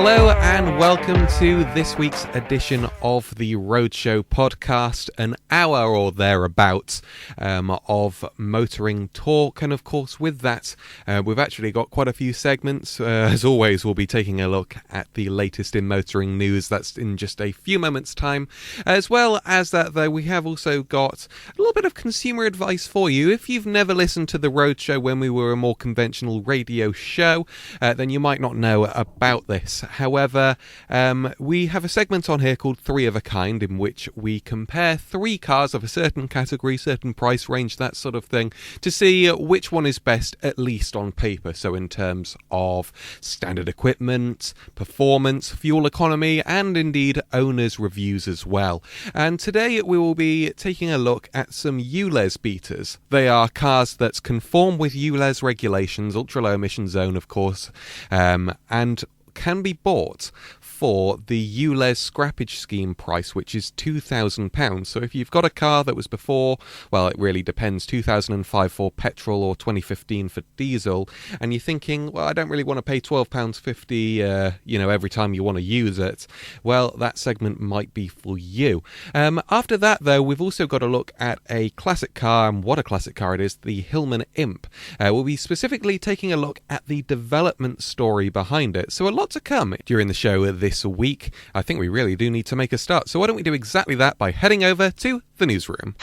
Hello and welcome to this week's edition of the Roadshow podcast, an hour or thereabouts of motoring talk, and of course with that we've actually got quite a few segments. As always, we'll be taking a look at the latest in motoring news. That's in just a few moments time. As well as that though, we have also got a little bit of consumer advice for you. If you've never listened to the Roadshow when we were a more conventional radio show, then you might not know about this. However, we have a segment on here called Three of a Kind, in which we compare three cars of a certain category, certain price range, that sort of thing, to see which one is best, at least on paper. So in terms of standard equipment, performance, fuel economy, and indeed owners' reviews as well. And today we will be taking a look at some ULEZ-Beaters. They are cars that conform with ULEZ regulations, ultra-low emission zone of course, and can be bought for the ULEZ scrappage scheme price, which is £2,000. So if you've got a car that was before, well, it really depends, 2005 for petrol or 2015 for diesel, and you're thinking, well, I don't really want to pay £12.50, every time you want to use it, well, that segment might be for you. After that, though, we've also got a look at a classic car, and what a classic car it is, the Hillman Imp. We'll be specifically taking a look at the development story behind it. So a lot to come during the show this week. I think we really do need to make a start. So why don't we do exactly that by heading over to the newsroom.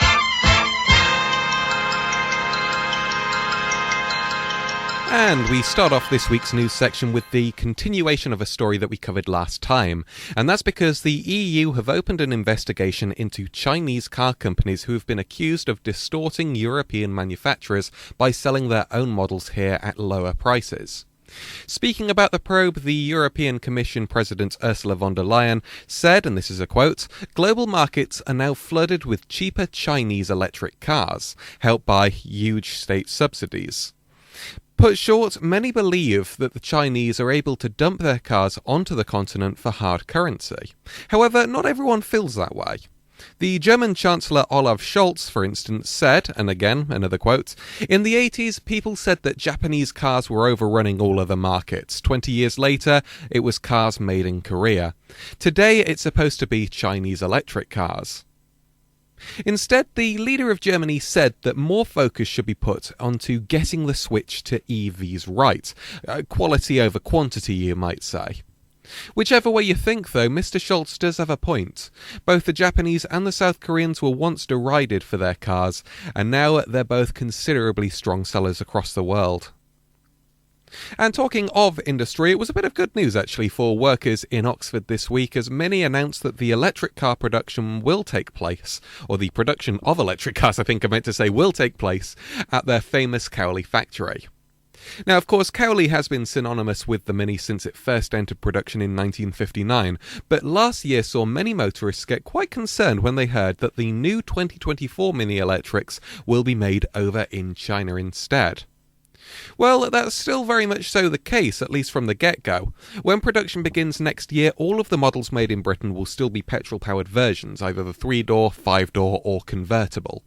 And we start off this week's news section with the continuation of a story that we covered last time. And that's because the EU have opened an investigation into Chinese car companies who have been accused of distorting European manufacturers by selling their own models here at lower prices. Speaking about the probe, the European Commission President Ursula von der Leyen said, and this is a quote, "Global markets are now flooded with cheaper Chinese electric cars, helped by huge state subsidies." Put short, many believe that the Chinese are able to dump their cars onto the continent for hard currency. However, not everyone feels that way. The German Chancellor Olaf Scholz, for instance, said, and again, another quote, "In the 80s, people said that Japanese cars were overrunning all other markets. 20 years later, it was cars made in Korea. Today, it's supposed to be Chinese electric cars." Instead, the leader of Germany said that more focus should be put onto getting the switch to EVs right. Quality over quantity, you might say. Whichever way you think, though, Mr. Scholz does have a point. Both the Japanese and the South Koreans were once derided for their cars, and now they're both considerably strong sellers across the world. And talking of industry, it was a bit of good news actually for workers in Oxford this week, as many announced that the electric car production will take place, or the production of electric cars, I think I meant to say, will take place at their famous Cowley factory. Now, of course, Cowley has been synonymous with the Mini since it first entered production in 1959, but last year saw many motorists get quite concerned when they heard that the new 2024 Mini electrics will be made over in China instead. Well, that's still very much so the case, at least from the get-go. When production begins next year, all of the models made in Britain will still be petrol-powered versions, either the 3-door, 5-door or convertible.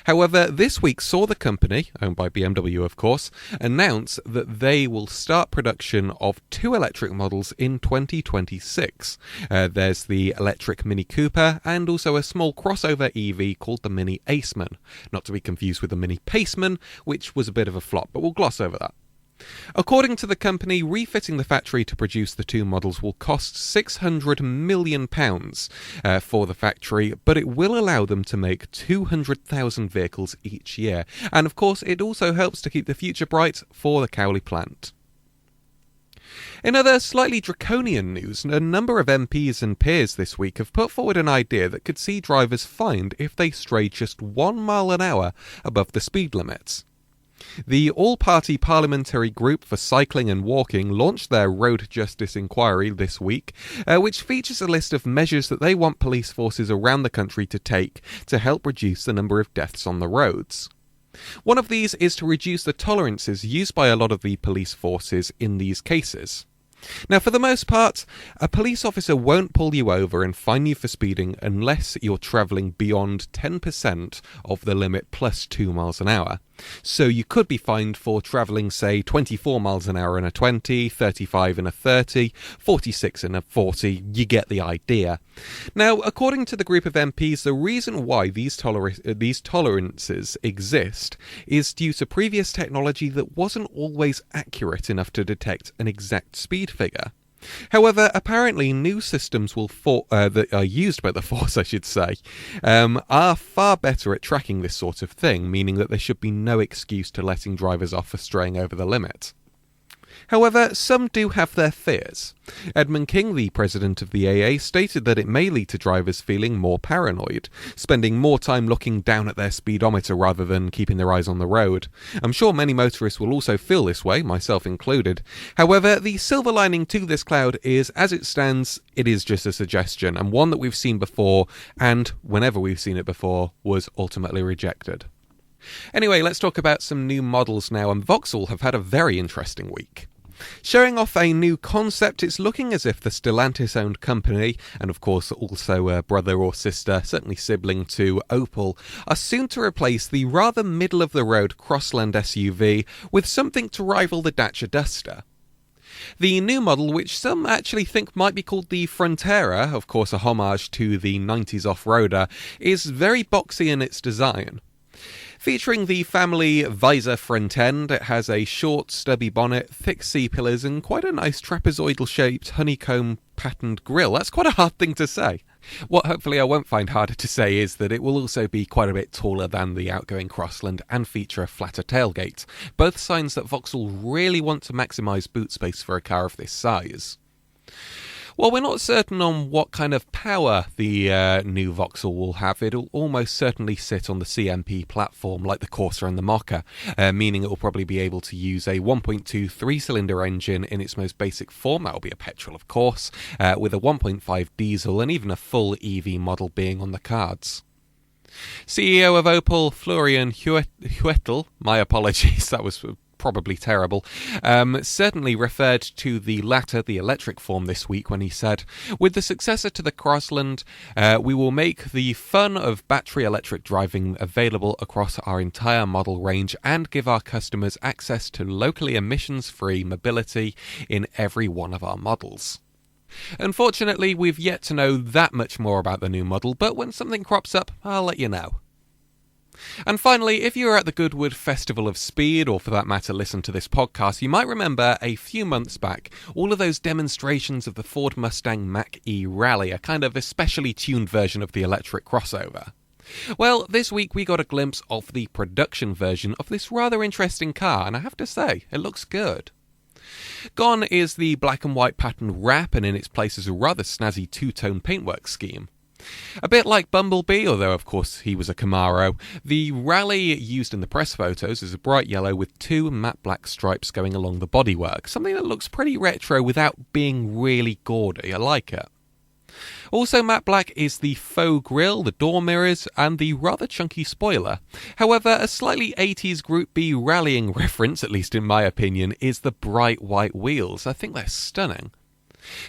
However, this week saw the company, owned by BMW of course, announce that they will start production of two electric models in 2026. There's the electric Mini Cooper and also a small crossover EV called the Mini Aceman. Not to be confused with the Mini Paceman, which was a bit of a flop, but we'll gloss over that. According to the company, refitting the factory to produce the two models will cost £600 million for the factory, but it will allow them to make 200,000 vehicles each year. And of course, it also helps to keep the future bright for the Cowley plant. In other slightly draconian news, a number of MPs and peers this week have put forward an idea that could see drivers fined if they stray just 1 mile an hour above the speed limits. The all-party parliamentary group for cycling and walking launched their road justice inquiry this week, which features a list of measures that they want police forces around the country to take to help reduce the number of deaths on the roads. One of these is to reduce the tolerances used by a lot of the police forces in these cases. Now, for the most part, a police officer won't pull you over and fine you for speeding unless you're travelling beyond 10% of the limit plus 2 miles an hour. So you could be fined for travelling, say, 24 miles an hour in a 20, 35 in a 30, 46 in a 40. You get the idea. Now, according to the group of MPs, the reason why these tolerances exist is due to previous technology that wasn't always accurate enough to detect an exact speed figure. However, apparently new systems that are used by the Force, I should say, are far better at tracking this sort of thing, meaning that there should be no excuse to letting drivers off for straying over the limit. However, some do have their fears. Edmund King, the president of the AA, stated that it may lead to drivers feeling more paranoid, spending more time looking down at their speedometer rather than keeping their eyes on the road. I'm sure many motorists will also feel this way, myself included. However, the silver lining to this cloud is, as it stands, it is just a suggestion, and one that we've seen before, and whenever we've seen it before, was ultimately rejected. Anyway, let's talk about some new models now, and Vauxhall have had a very interesting week. Showing off a new concept, it's looking as if the Stellantis-owned company, and of course also a brother or sister, certainly sibling to Opel, are soon to replace the rather middle-of-the-road Crossland SUV with something to rival the Dacia Duster. The new model, which some actually think might be called the Frontera, of course a homage to the 90s off-roader, is very boxy in its design. Featuring the family visor front end, it has a short, stubby bonnet, thick C-pillars, and quite a nice trapezoidal-shaped honeycomb patterned grille. That's quite a hard thing to say. What hopefully I won't find harder to say is that it will also be quite a bit taller than the outgoing Crossland and feature a flatter tailgate, both signs that Vauxhall really want to maximise boot space for a car of this size. While we're not certain on what kind of power the new Vauxhall will have, it'll almost certainly sit on the CMP platform like the Corsa and the Mokka, meaning it will probably be able to use a 1.2 three-cylinder engine in its most basic form. That will be a petrol, of course, with a 1.5 diesel and even a full EV model being on the cards. CEO of Opel, Florian Huetel, my apologies, that was probably terrible, certainly referred to the latter, the electric form, this week when he said, "With the successor to the Crossland, we will make the fun of battery electric driving available across our entire model range and give our customers access to locally emissions-free mobility in every one of our models." Unfortunately, we've yet to know that much more about the new model, but when something crops up, I'll let you know. And finally, if you were at the Goodwood Festival of Speed, or for that matter listen to this podcast, you might remember a few months back all of those demonstrations of the Ford Mustang Mach-E Rally, a kind of especially tuned version of the electric crossover. Well, this week we got a glimpse of the production version of this rather interesting car, and I have to say, it looks good. Gone is the black and white patterned wrap, and in its place is a rather snazzy two-tone paintwork scheme. A bit like Bumblebee, although of course he was a Camaro, the Rally used in the press photos is a bright yellow with two matte black stripes going along the bodywork, something that looks pretty retro without being really gaudy. I like it. Also matte black is the faux grille, the door mirrors, and the rather chunky spoiler. However, a slightly 80s Group B rallying reference, at least in my opinion, is the bright white wheels. I think they're stunning.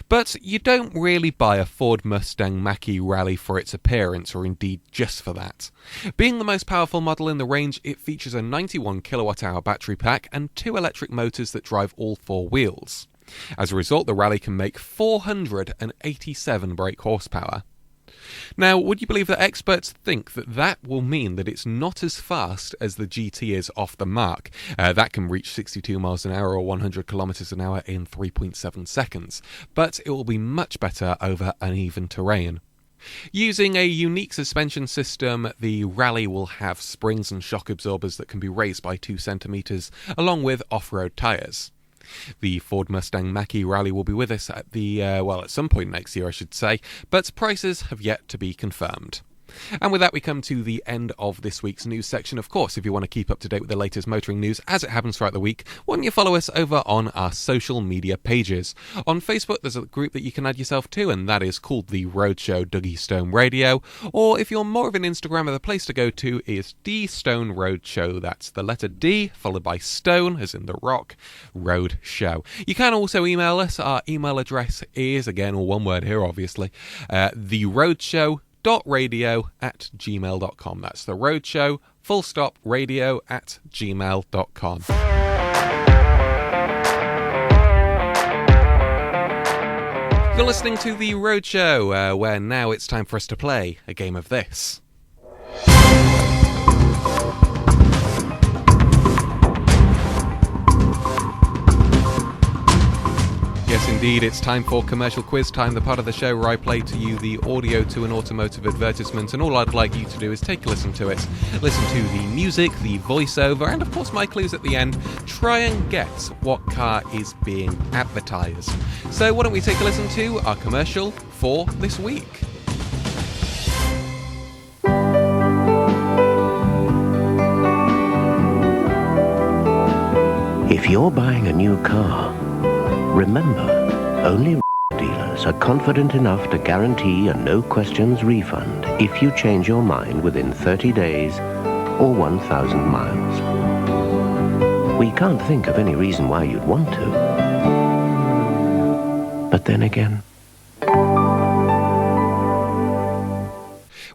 But you don't really buy a Ford Mustang Mach-E Rally for its appearance, or indeed just for that. Being the most powerful model in the range, it features a 91 kilowatt-hour battery pack and two electric motors that drive all four wheels. As a result, the Rally can make 487 brake horsepower. Now, would you believe that experts think that that will mean that it's not as fast as the GT is off the mark? That can reach 62 miles an hour or 100 kilometers an hour in 3.7 seconds, but it will be much better over uneven terrain. Using a unique suspension system, the Rally will have springs and shock absorbers that can be raised by 2 centimeters, along with off-road tyres. The Ford Mustang Mach-E Rally will be with us at at some point next year, I should say, but prices have yet to be confirmed. And with that, we come to the end of this week's news section. Of course, if you want to keep up to date with the latest motoring news as it happens throughout the week, why don't you follow us over on our social media pages. On Facebook, there's a group that you can add yourself to, and that is called the Roadshow Dougie Stone Radio. Or if you're more of an Instagrammer, the place to go to is D Stone Roadshow. That's the letter D, followed by Stone, as in the rock, Road Show. You can also email us. Our email address is, again, all one word here, obviously, theroadshow.radio@gmail.com. That's the Roadshow fullstopradio@gmail.com. You're listening to The Roadshow, where now it's time for us to play a game of this. Yes, indeed, it's time for Commercial Quiz Time, the part of the show where I play to you the audio to an automotive advertisement, and all I'd like you to do is take a listen to it, listen to the music, the voiceover, and of course my clues at the end. Try and guess what car is being advertised. So why don't we take a listen to our commercial for this week? If you're buying a new car, remember, only dealers are confident enough to guarantee a no-questions refund if you change your mind within 30 days or 1,000 miles. We can't think of any reason why you'd want to. But then again...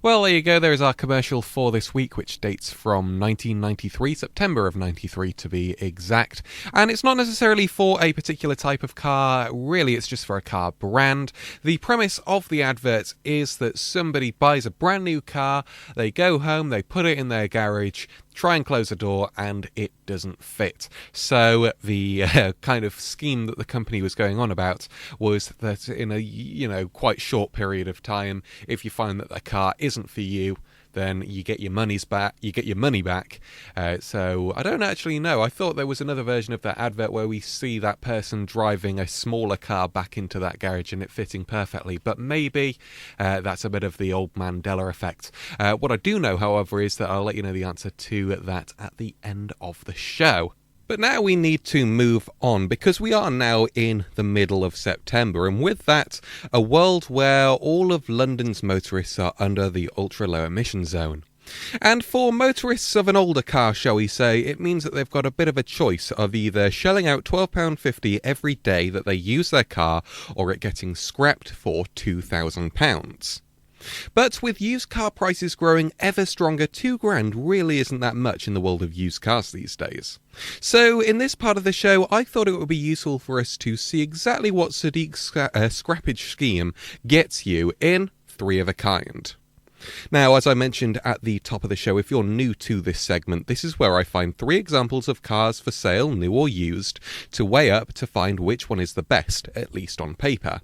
Well, there you go. There is our commercial for this week, which dates from 1993, September of 93 to be exact. And it's not necessarily for a particular type of car. Really, it's just for a car brand. The premise of the advert is that somebody buys a brand new car, they go home, they put it in their garage, try and close the door, and it doesn't fit. So the kind of scheme that the company was going on about was that in a quite short period of time, if you find that the car isn't for you, then you get your money back. So I don't actually know. I thought there was another version of that advert where we see that person driving a smaller car back into that garage and it fitting perfectly. But maybe that's a bit of the old Mandela effect. What I do know, however, is that I'll let you know the answer to that at the end of the show. But now we need to move on, because we are now in the middle of September, and with that, a world where all of London's motorists are under the ultra-low emission zone. And for motorists of an older car, shall we say, it means that they've got a bit of a choice of either shelling out £12.50 every day that they use their car, or it getting scrapped for £2,000. But with used car prices growing ever stronger, £2,000 really isn't that much in the world of used cars these days. So in this part of the show, I thought it would be useful for us to see exactly what Sadiq's scrappage scheme gets you in 3 of a kind. Now, as I mentioned at the top of the show, if you're new to this segment, this is where I find 3 examples of cars for sale, new or used, to weigh up to find which one is the best, at least on paper.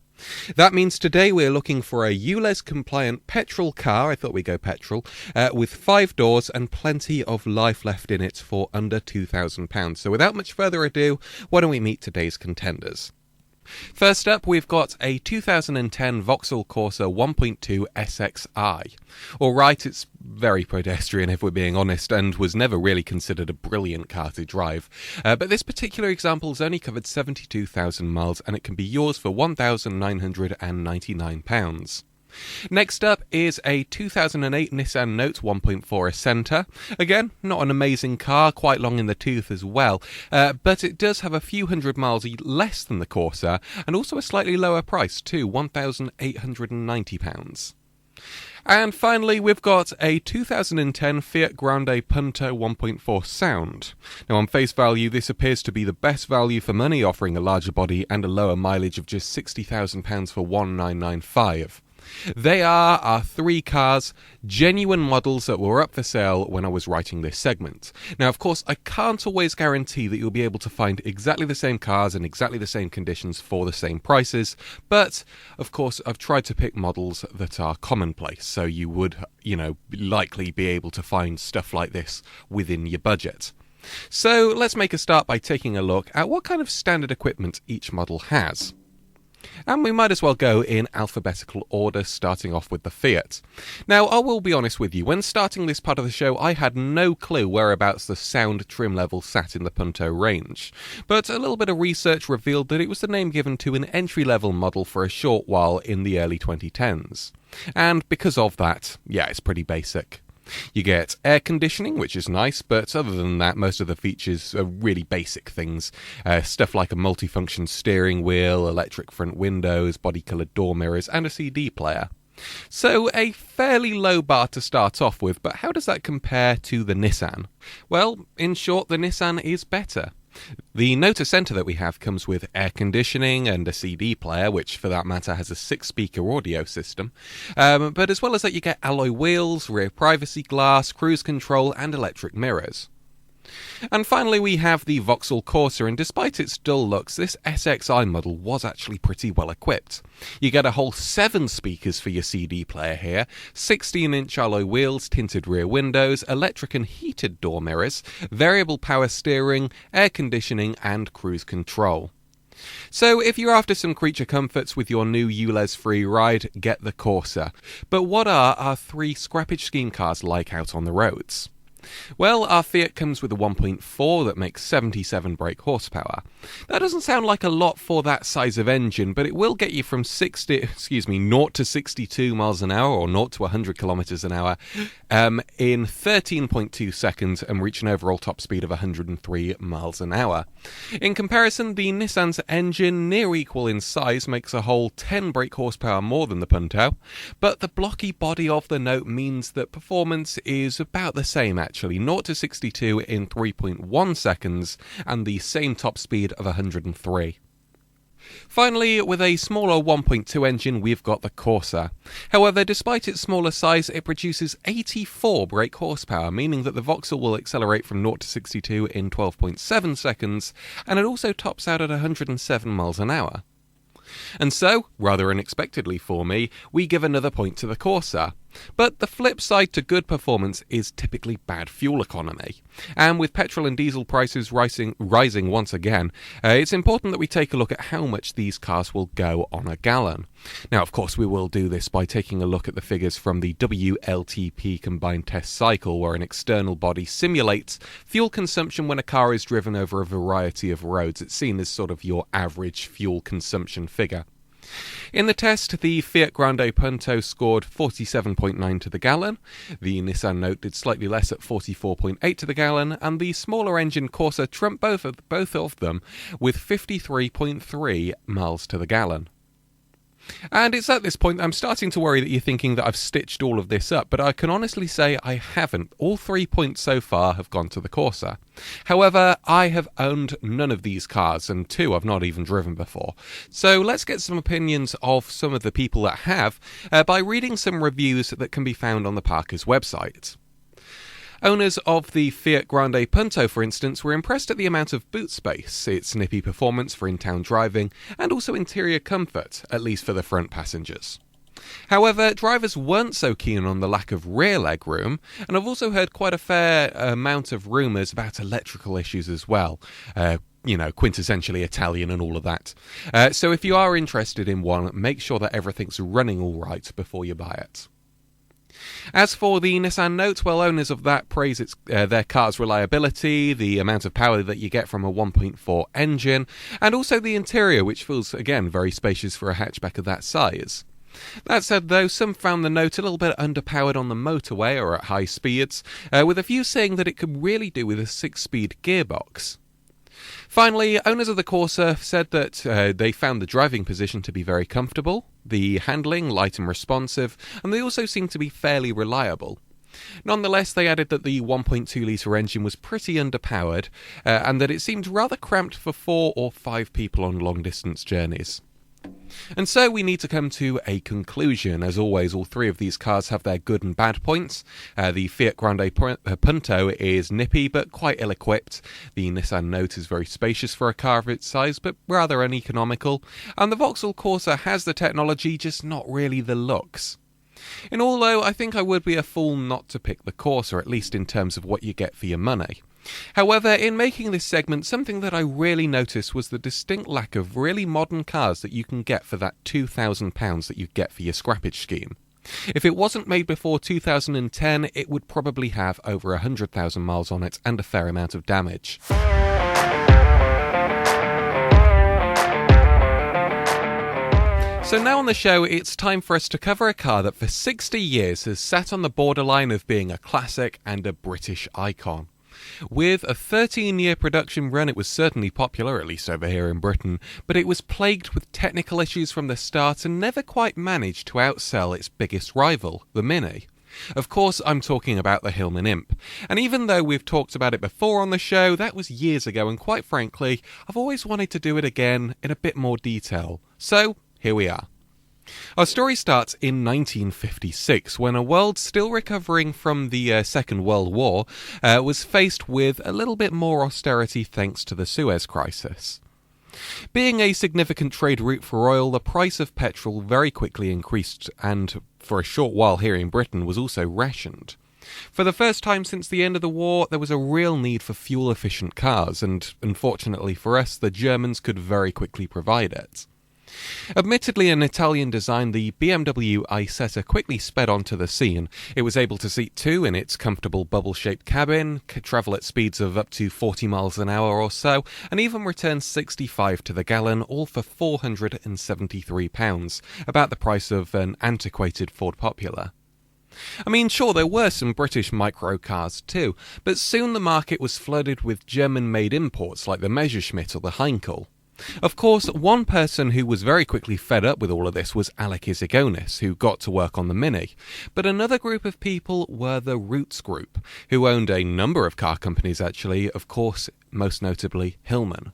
That means today we're looking for a ULEZ-compliant petrol car, I thought we'd go petrol, with 5 doors and plenty of life left in it for under £2,000. So without much further ado, why don't we meet today's contenders? First up, we've got a 2010 Vauxhall Corsa 1.2 SXi. Alright, it's very pedestrian if we're being honest, and was never really considered a brilliant car to drive. But this particular example's only covered 72,000 miles, and it can be yours for £1,999. Next up is a 2008 Nissan Note 1.4 Acenta. Again, not an amazing car, quite long in the tooth as well, but it does have a few hundred miles less than the Corsa, and also a slightly lower price too, £1,890. And finally, we've got a 2010 Fiat Grande Punto 1.4 Sound. Now, on face value, this appears to be the best value for money, offering a larger body and a lower mileage of just £60,000 for £1,995. They are our 3 cars, genuine models that were up for sale when I was writing this segment. Now, of course, I can't always guarantee that you'll be able to find exactly the same cars in exactly the same conditions for the same prices, but, of course, I've tried to pick models that are commonplace, so you would, likely be able to find stuff like this within your budget. So, let's make a start by taking a look at what kind of standard equipment each model has. And we might as well go in alphabetical order, starting off with the Fiat. Now, I will be honest with you, when starting this part of the show, I had no clue whereabouts the sound trim level sat in the Punto range. But a little bit of research revealed that it was the name given to an entry-level model for a short while in the early 2010s. And because of that, yeah, it's pretty basic. You get air conditioning, which is nice, but other than that, most of the features are really basic things. Stuff like a multifunction steering wheel, electric front windows, body-coloured door mirrors, and a CD player. So a fairly low bar to start off with, but how does that compare to the Nissan? Well, in short, the Nissan is better. The Note Center that we have comes with air conditioning and a CD player, which for that matter has a 6-speaker audio system. But as well as that, you get alloy wheels, rear privacy glass, cruise control and electric mirrors. And finally we have the Vauxhall Corsa, and despite its dull looks, this SXI model was actually pretty well equipped. You get a whole 7 speakers for your CD player here, 16-inch alloy wheels, tinted rear windows, electric and heated door mirrors, variable power steering, air conditioning and cruise control. So if you're after some creature comforts with your new ULEZ free ride, get the Corsa. But what are our 3 scrappage scheme cars like out on the roads? Well, our Fiat comes with a 1.4 that makes 77 brake horsepower. That doesn't sound like a lot for that size of engine, but it will get you from 0 to 62 miles an hour, or 0 to 100 kilometers an hour, in 13.2 seconds and reach an overall top speed of 103 miles an hour. In comparison, the Nissan's engine, near equal in size, makes a whole 10 brake horsepower more than the Punto, but the blocky body of the Note means that performance is about the same actually, 0 to 62 in 3.1 seconds and the same top speed of 103. Finally, with a smaller 1.2 engine, we've got the Corsa. However, despite its smaller size, it produces 84 brake horsepower, meaning that the Vauxhall will accelerate from 0 to 62 in 12.7 seconds, and it also tops out at 107 miles an hour. And so, rather unexpectedly for me, we give another point to the Corsa. But the flip side to good performance is typically bad fuel economy. And with petrol and diesel prices rising once again, it's important that we take a look at how much these cars will go on a gallon. Now, of course, we will do this by taking a look at the figures from the WLTP combined test cycle, where an external body simulates fuel consumption when a car is driven over a variety of roads. It's seen as sort of your average fuel consumption figure. In the test, the Fiat Grande Punto scored 47.9 to the gallon, the Nissan Note did slightly less at 44.8 to the gallon, and the smaller engine Corsa trumped both of them with 53.3 miles to the gallon. And it's at this point that I'm starting to worry that you're thinking that I've stitched all of this up, but I can honestly say I haven't. All 3 points so far have gone to the Corsa. However, I have owned none of these cars, and 2 I've not even driven before. So let's get some opinions of some of the people that have by reading some reviews that can be found on the Parker's website. Owners of the Fiat Grande Punto, for instance, were impressed at the amount of boot space, its nippy performance for in-town driving, and also interior comfort, at least for the front passengers. However, drivers weren't so keen on the lack of rear leg room, and I've also heard quite a fair amount of rumours about electrical issues as well. Quintessentially Italian and all of that. So if you are interested in one, make sure that everything's running all right before you buy it. As for the Nissan Note, well, owners of that praise their car's reliability, the amount of power that you get from a 1.4 engine, and also the interior, which feels, again, very spacious for a hatchback of that size. That said, though, some found the Note a little bit underpowered on the motorway or at high speeds, with a few saying that it could really do with a 6-speed gearbox. Finally, owners of the Corsa said that they found the driving position to be very comfortable, the handling light and responsive, and they also seemed to be fairly reliable. Nonetheless, they added that the 1.2-litre engine was pretty underpowered, and that it seemed rather cramped for 4 or 5 people on long-distance journeys. And so we need to come to a conclusion. As always, all 3 of these cars have their good and bad points. The Fiat Grande Punto is nippy but quite ill-equipped. The Nissan Note is very spacious for a car of its size but rather uneconomical. And the Vauxhall Corsa has the technology, just not really the looks. In all, though, I think I would be a fool not to pick the Corsa, at least in terms of what you get for your money. However, in making this segment, something that I really noticed was the distinct lack of really modern cars that you can get for that £2,000 that you get for your scrappage scheme. If it wasn't made before 2010, it would probably have over 100,000 miles on it and a fair amount of damage. So now on the show, it's time for us to cover a car that for 60 years has sat on the borderline of being a classic and a British icon. With a 13-year production run, it was certainly popular, at least over here in Britain, but it was plagued with technical issues from the start and never quite managed to outsell its biggest rival, the Mini. Of course, I'm talking about the Hillman Imp, and even though we've talked about it before on the show, that was years ago, and quite frankly, I've always wanted to do it again in a bit more detail. So, here we are. Our story starts in 1956, when a world still recovering from the Second World War was faced with a little bit more austerity thanks to the Suez Crisis. Being a significant trade route for oil, the price of petrol very quickly increased and, for a short while here in Britain, was also rationed. For the first time since the end of the war, there was a real need for fuel-efficient cars, and unfortunately for us, the Germans could very quickly provide it. Admittedly an Italian design, the BMW Isetta quickly sped onto the scene. It was able to seat two in its comfortable bubble-shaped cabin, could travel at speeds of up to 40 miles an hour or so, and even return 65 to the gallon, all for £473, about the price of an antiquated Ford Popular. I mean, sure, there were some British microcars too, but soon the market was flooded with German-made imports like the Messerschmitt or the Heinkel. Of course, one person who was very quickly fed up with all of this was Alec Isigonis, who got to work on the Mini. But another group of people were the Rootes Group, who owned a number of car companies actually, of course, most notably Hillman.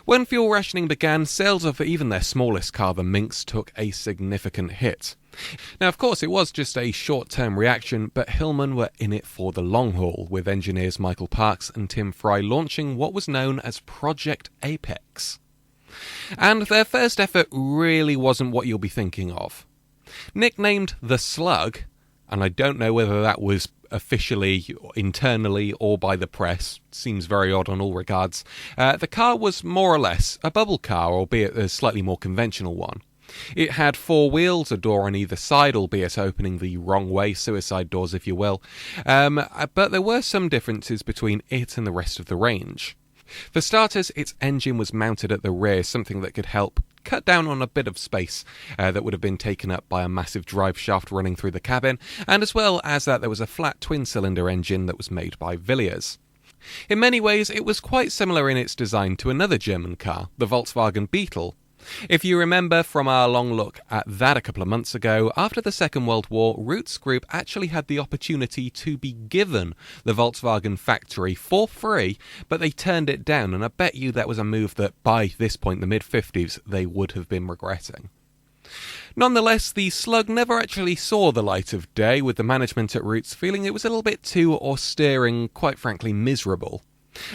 When fuel rationing began, sales of even their smallest car, the Minx, took a significant hit. Now, of course, it was just a short-term reaction, but Hillman were in it for the long haul, with engineers Michael Parks and Tim Fry launching what was known as Project Apex. And their first effort really wasn't what you'll be thinking of. Nicknamed the Slug, and I don't know whether that was officially, internally, or by the press, seems very odd on all regards, the car was more or less a bubble car, albeit a slightly more conventional one. It had four wheels, a door on either side, albeit opening the wrong way, suicide doors if you will, but there were some differences between it and the rest of the range. For starters, its engine was mounted at the rear, something that could help cut down on a bit of space that would have been taken up by a massive drive shaft running through the cabin, and as well as that there was a flat twin-cylinder engine that was made by Villiers. In many ways, it was quite similar in its design to another German car, the Volkswagen Beetle. If you remember from our long look at that a couple of months ago, after the Second World War, Rootes Group actually had the opportunity to be given the Volkswagen factory for free, but they turned it down, and I bet you that was a move that by this point, the mid-50s, they would have been regretting. Nonetheless, the Slug never actually saw the light of day, with the management at Rootes feeling it was a little bit too austere and, quite frankly, miserable.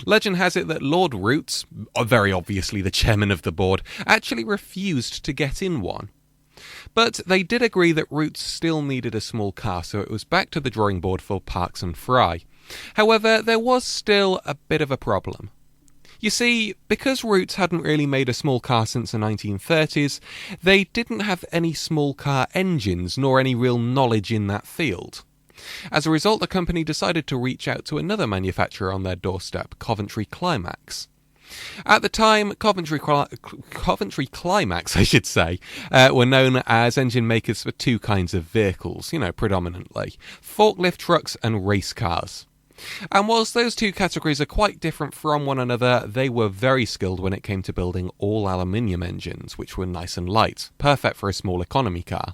Legend has it that Lord Rootes, very obviously the chairman of the board, actually refused to get in one. But they did agree that Rootes still needed a small car, so it was back to the drawing board for Parks and Fry. However, there was still a bit of a problem. You see, because Rootes hadn't really made a small car since the 1930s, they didn't have any small car engines nor any real knowledge in that field. As a result, the company decided to reach out to another manufacturer on their doorstep, Coventry Climax. At the time, Coventry Climax, were known as engine makers for two kinds of vehicles, predominantly forklift trucks and race cars. And whilst those two categories are quite different from one another, they were very skilled when it came to building all aluminium engines, which were nice and light, perfect for a small economy car.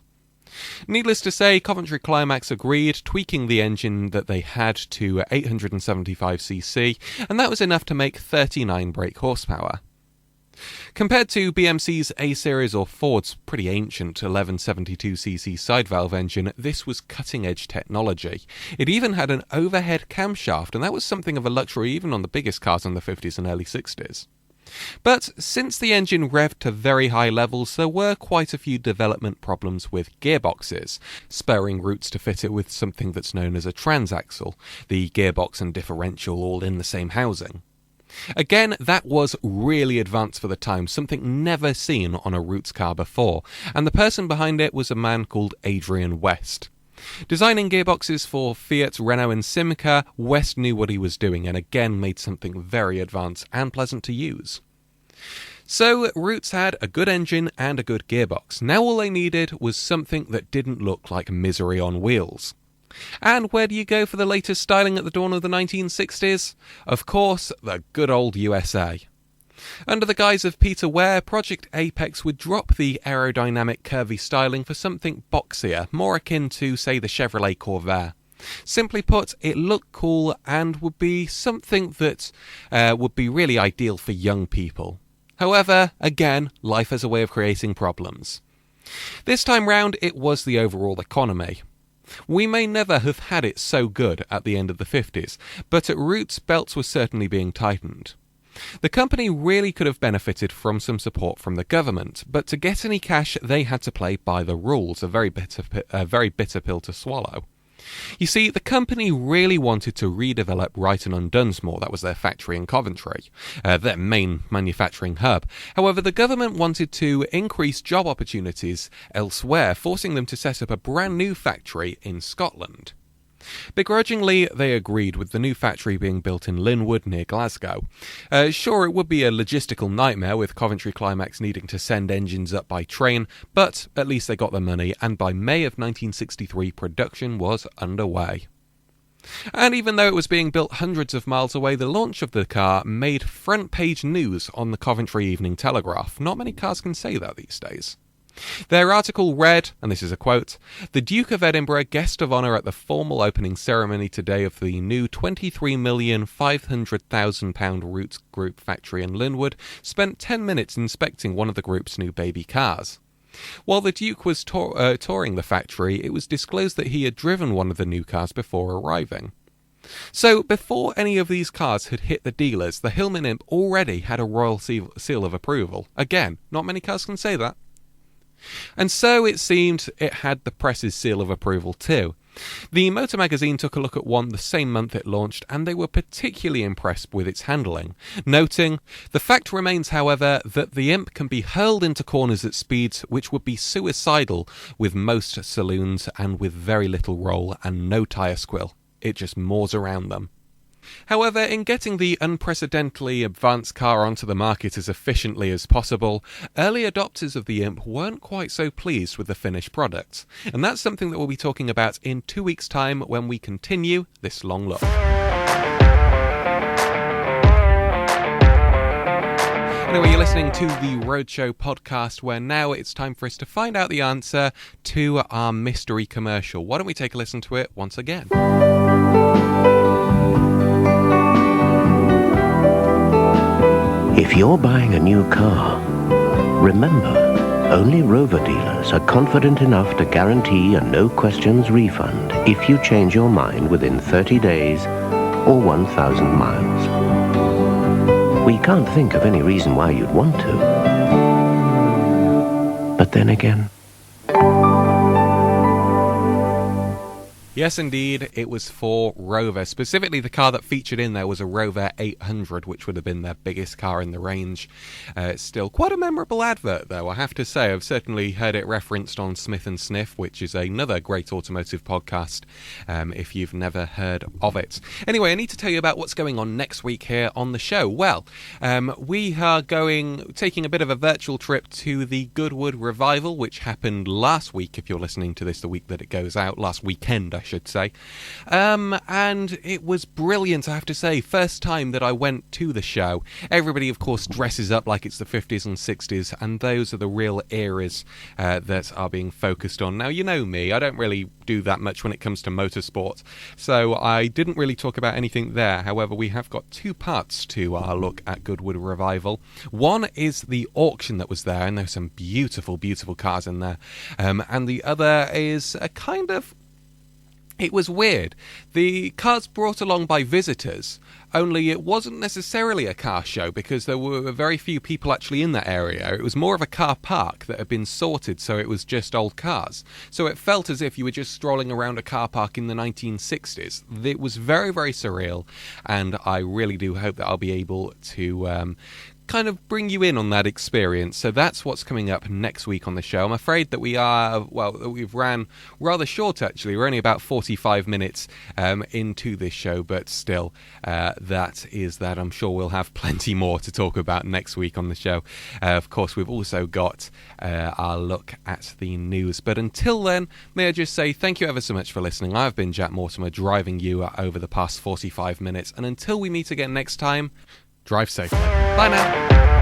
Needless to say, Coventry Climax agreed, tweaking the engine that they had to 875cc, and that was enough to make 39 brake horsepower. Compared to BMC's A-Series or Ford's pretty ancient 1172cc side valve engine, this was cutting-edge technology. It even had an overhead camshaft, and that was something of a luxury even on the biggest cars in the 50s and early 60s. But since the engine revved to very high levels, there were quite a few development problems with gearboxes, spurring Rootes to fit it with something that's known as a transaxle, the gearbox and differential all in the same housing. Again, that was really advanced for the time, something never seen on a Rootes car before, and the person behind it was a man called Adrian West. Designing gearboxes for Fiat, Renault and Simca, West knew what he was doing and again made something very advanced and pleasant to use. So Rootes had a good engine and a good gearbox. Now all they needed was something that didn't look like misery on wheels. And where do you go for the latest styling at the dawn of the 1960s? Of course, the good old USA. Under the guise of Peter Ware, Project Apex would drop the aerodynamic curvy styling for something boxier, more akin to, say, the Chevrolet Corvair. Simply put, it looked cool and would be something that would be really ideal for young people. However, again, life has a way of creating problems. This time round, it was the overall economy. We may never have had it so good at the end of the 50s, but at roots, belts were certainly being tightened. The company really could have benefited from some support from the government, but to get any cash they had to play by the rules, a very bitter pill to swallow. You see, the company really wanted to redevelop Brighton on Dunsmore, that was their factory in Coventry, their main manufacturing hub. However, the government wanted to increase job opportunities elsewhere, forcing them to set up a brand new factory in Scotland. Begrudgingly, they agreed, with the new factory being built in Linwood near Glasgow. Sure, it would be a logistical nightmare with Coventry Climax needing to send engines up by train, but at least they got the money, and by May of 1963 production was underway. And even though it was being built hundreds of miles away, the launch of the car made front-page news on the Coventry Evening Telegraph. Not many cars can say that these days. Their article read, and this is a quote, "The Duke of Edinburgh, guest of honour at the formal opening ceremony today of the new £23,500,000 Roots Group factory in Linwood, spent 10 minutes inspecting one of the group's new baby cars. While the Duke was touring the factory, it was disclosed that he had driven one of the new cars before arriving." So, before any of these cars had hit the dealers, the Hillman Imp already had a royal seal of approval. Again, not many cars can say that. And so it seemed it had the press's seal of approval too. The Motor magazine took a look at one the same month it launched, and they were particularly impressed with its handling, noting, "The fact remains, however, that the Imp can be hurled into corners at speeds which would be suicidal with most saloons, and with very little roll and no tyre squill. It just moors around them." However, in getting the unprecedentedly advanced car onto the market as efficiently as possible, early adopters of the Imp weren't quite so pleased with the finished product. And that's something that we'll be talking about in 2 weeks' time when we continue this long look. Anyway, you're listening to the Roadshow podcast, where now it's time for us to find out the answer to our mystery commercial. Why don't we take a listen to it once again? If you're buying a new car, remember, only Rover dealers are confident enough to guarantee a no-questions refund if you change your mind within 30 days or 1,000 miles. We can't think of any reason why you'd want to. But then again... Yes, indeed, it was for Rover. Specifically, the car that featured in there was a Rover 800, which would have been their biggest car in the range. It's still quite a memorable advert, though, I have to say. I've certainly heard it referenced on Smith & Sniff, which is another great automotive podcast, if you've never heard of it. Anyway, I need to tell you about what's going on next week here on the show. Well, we are taking a bit of a virtual trip to the Goodwood Revival, which happened last week, if you're listening to this the week that it goes out, last weekend, I should say. And it was brilliant, I have to say. First time that I went to the show. Everybody, of course, dresses up like it's the 50s and 60s, and those are the real eras that are being focused on. Now, you know me, I don't really do that much when it comes to motorsport, so I didn't really talk about anything there. However, we have got two parts to our look at Goodwood Revival. One is the auction that was there, and there's some beautiful, beautiful cars in there. And the other is a kind of... It was weird. The cars brought along by visitors, only it wasn't necessarily a car show because there were very few people actually in that area. It was more of a car park that had been sorted, so it was just old cars. So it felt as if you were just strolling around a car park in the 1960s. It was very, very surreal, and I really do hope that I'll be able to kind of bring you in on that experience. So that's what's coming up next week on the show. I'm afraid that we've ran rather short, actually. We're only about 45 minutes into this show, but still, that is that. I'm sure we'll have plenty more to talk about next week on the show. Of course, we've also got our look at the news. But until then, may I just say thank you ever so much for listening. I've been Jack Mortimer, driving you over the past 45 minutes. And until we meet again next time, drive safe. Bye now.